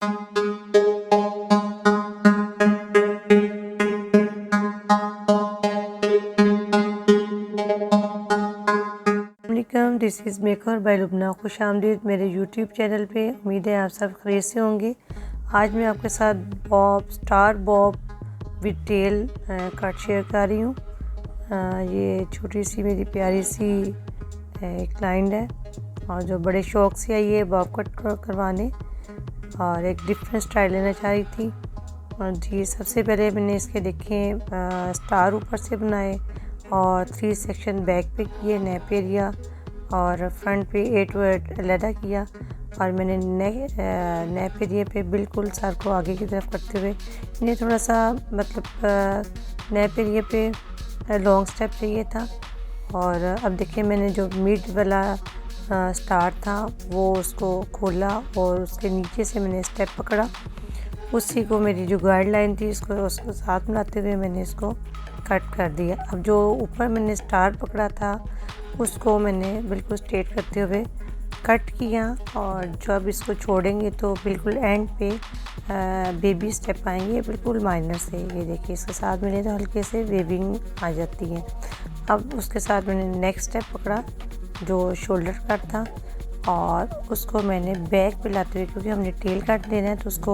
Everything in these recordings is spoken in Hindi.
वालेकुम, this is maker by Lubna. खुश आमदीद मेरे यूट्यूब चैनल पे। उम्मीद है आप सब खैरियत से होंगे। आज मैं आपके साथ star Bob with tell cut share कर रही हूँ। ये छोटी सी मेरी प्यारी सी एक क्लाइंट है और जो बड़े शौक़ से आई है बॉब कट करवाने और एक डिफरेंट स्टाइल लेना चाह रही थी। और जी सबसे पहले मैंने इसके देखे स्टार ऊपर से बनाए और 3 सेक्शन बैक पे किए, नेप एरिया और फ्रंट पे 8 अलहदा किया। और मैंने नेप एरिया पे बिल्कुल सर को आगे की तरफ करते हुए इन्हें थोड़ा सा मतलब नेप एरिया पे लॉन्ग स्टेप चाहिए था। और अब देखिए मैंने जो मिड वाला स्टार था वो उसको खोला और उसके नीचे से मैंने स्टेप पकड़ा। उसी को मेरी जो गाइडलाइन थी उसको साथ मिलाते हुए मैंने इसको कट कर दिया। अब जो ऊपर मैंने स्टार पकड़ा था उसको मैंने बिल्कुल स्ट्रेट करते हुए कट किया। और जब इसको छोड़ेंगे तो बिल्कुल एंड पे बेबी स्टेप आएंगे बिल्कुल माइनर से। ये देखिए इसके साथ मैंने तो हल्के से वेविंग आ जाती है। अब उसके साथ मैंने नेक्स्ट स्टेप पकड़ा जो शोल्डर कट था और उसको मैंने बैक पे लाते हुए, क्योंकि हमने टेल कट लेना है तो उसको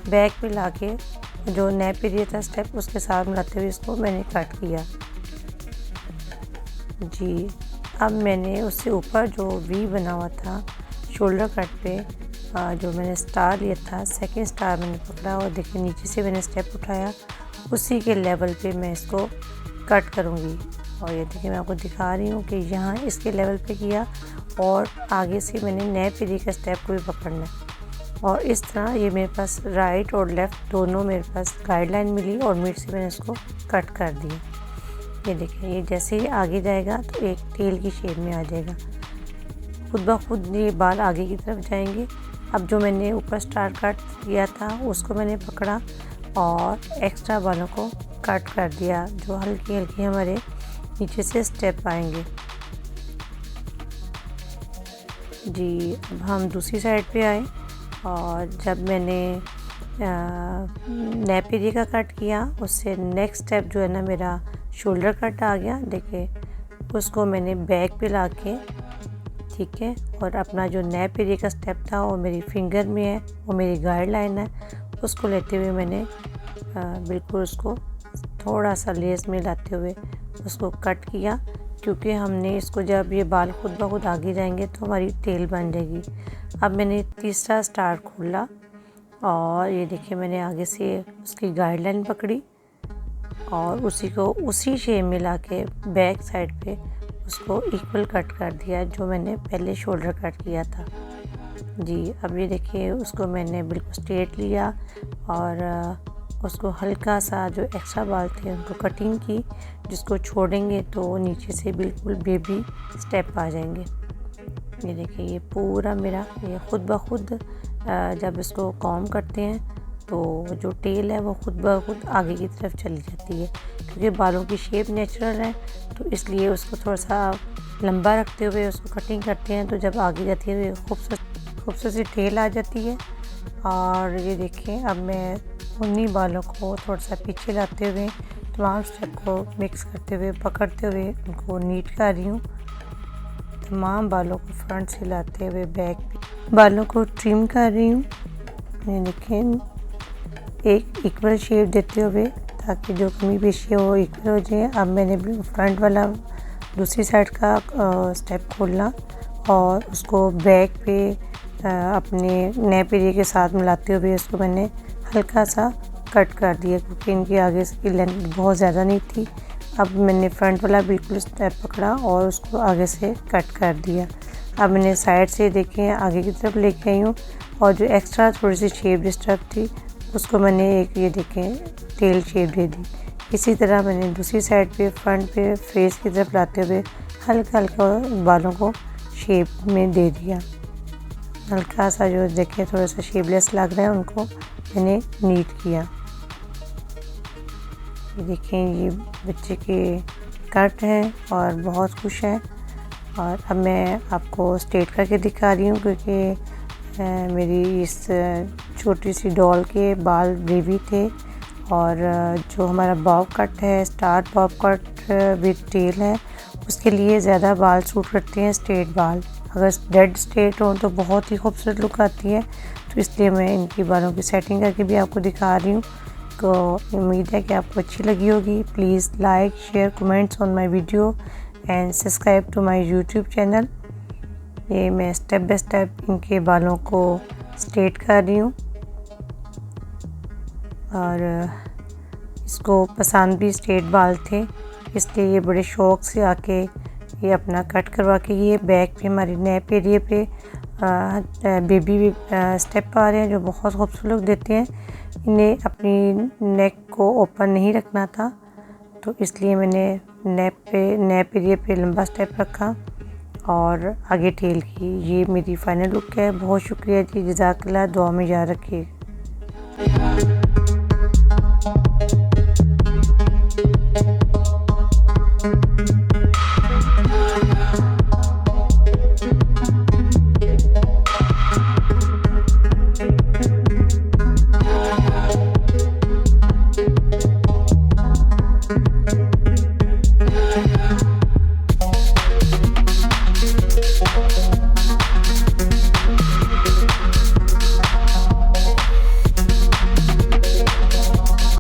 बैक पे लाके जो नेप एरिया था स्टेप उसके साथ मिलाते हुए इसको मैंने कट किया। जी अब मैंने उससे ऊपर जो वी बना हुआ था शोल्डर कट पे जो मैंने स्टार लिया था, सेकंड स्टार मैंने पकड़ा और देखिए नीचे से मैंने स्टेप उठाया, उसी के लेवल पे मैं इसको कट करूँगी। और ये देखिए मैं आपको दिखा रही हूँ कि यहाँ इसके लेवल पे किया और आगे से मैंने नेप एरिया का स्टेप को भी पकड़ना है। और इस तरह ये मेरे पास राइट और लेफ़्ट दोनों मेरे पास गाइडलाइन मिली और मिड से मैंने इसको कट कर दिया। ये देखिए ये जैसे ही आगे जाएगा तो एक टेल की शेप में आ जाएगा, खुद ब खुद ये बाल आगे की तरफ जाएंगे। अब जो मैंने ऊपर स्टार कट किया था उसको मैंने पकड़ा और एक्स्ट्रा बालों को कट कर दिया जो हल्की हल्की हमारे नीचे से स्टेप आएंगे। जी अब हम दूसरी साइड पे आए और जब मैंने नेप एरिया का कट किया उससे नेक्स्ट स्टेप जो है ना मेरा शोल्डर कट आ गया। देखिए उसको मैंने बैक पे लाके, ठीक है, और अपना जो नेप एरिया का स्टेप था वो मेरी फिंगर में है, वो मेरी गाइडलाइन है, उसको लेते हुए मैंने बिल्कुल उसको थोड़ा सा लेस में लाते हुए उसको कट किया, क्योंकि हमने इसको जब ये बाल खुद ब खुद आगे जाएंगे तो हमारी टेल बन जाएगी। अब मैंने तीसरा स्टार खोला और ये देखिए मैंने आगे से उसकी गाइडलाइन पकड़ी और उसी को उसी शेप में लाके बैक साइड पे उसको इक्वल कट कर दिया जो मैंने पहले शोल्डर कट किया था। जी अब ये देखिए उसको मैंने बिल्कुल स्ट्रेट लिया और उसको हल्का सा जो एक्स्ट्रा बाल थे उनको कटिंग की, जिसको छोड़ेंगे तो नीचे से बिल्कुल बेबी स्टेप आ जाएंगे। ये देखिए ये पूरा मेरा ये खुद ब खुद जब इसको कॉम करते हैं तो जो टेल है वो खुद ब खुद आगे की तरफ चली जाती है, क्योंकि बालों की शेप नेचुरल है तो इसलिए उसको थोड़ा सा लंबा रखते हुए उसको कटिंग करते हैं तो जब आगे जाती है तो खूबसूरत सी टेल आ जाती है। और ये देखिए अब मैं उन्हीं बालों को थोड़ा सा पीछे लाते हुए तमाम स्टेप को मिक्स करते हुए पकड़ते हुए उनको नीट कर रही हूँ। तमाम बालों को फ्रंट से लाते हुए बैक बालों को ट्रिम कर रही हूँ। ये देखें एक इक्वल शेप देते हुए ताकि जो कमी पेशी है वो इक्वल हो जाए। अब मैंने फ्रंट वाला दूसरी साइड का स्टेप खोलना और उसको बैक पे अपने नेप एरिया के साथ मिलाते हुए उसको मैंने हल्का सा कट कर दिया, क्योंकि इनकी आगे की लेंथ बहुत ज़्यादा नहीं थी। अब मैंने फ्रंट वाला बिल्कुल स्टेप पकड़ा और उसको आगे से कट कर दिया। अब मैंने साइड से देखें आगे की तरफ लेके आई हूँ और जो एक्स्ट्रा थोड़ी सी शेप डिस्टर्ब थी उसको मैंने एक ये देखें टेल शेप दे दी। इसी तरह मैंने दूसरी साइड पे फ्रंट पे फेस की तरफ लाते हुए हल्का हल्का बालों को शेप में दे दिया। हल्का सा जो देखें थोड़ा सा शेपलेस लग रहा है उनको मैंने नीट किया। ये देखें ये बच्चे के कट हैं और बहुत खुश हैं। और अब मैं आपको स्ट्रेट करके दिखा रही हूँ, क्योंकि मेरी इस छोटी सी डॉल के बाल वेवी थे। और जो हमारा बॉब कट है, star bob cut with tail है, उसके लिए ज़्यादा बाल सूट करते हैं स्ट्रेट बाल। अगर डेड स्ट्रेट हो तो बहुत ही खूबसूरत लुक आती है, तो इसलिए मैं इनकी बालों की सेटिंग करके भी आपको दिखा रही हूँ। तो उम्मीद है कि आपको अच्छी लगी होगी। Please like, share, comments on my video and subscribe to my YouTube channel. ये मैं स्टेप बाय स्टेप इनके बालों को स्ट्रेट कर रही हूँ और इसको पसंद भी स्ट्रेट बाल थे, इसलिए ये बड़े शौक़ से आके ये अपना कट करवा के ये बैक पे हमारी नेक एरिया पे बेबी स्टेप आ रहे हैं जो बहुत खूबसूरत लुक देते हैं। इन्हें अपनी नेक को ओपन नहीं रखना था, तो इसलिए मैंने नेक एरिया पे लंबा स्टेप रखा और आगे टेल की। ये मेरी फाइनल लुक है। बहुत शुक्रिया जी, जज़ाकल्लाह। दुआ में याद रखिए।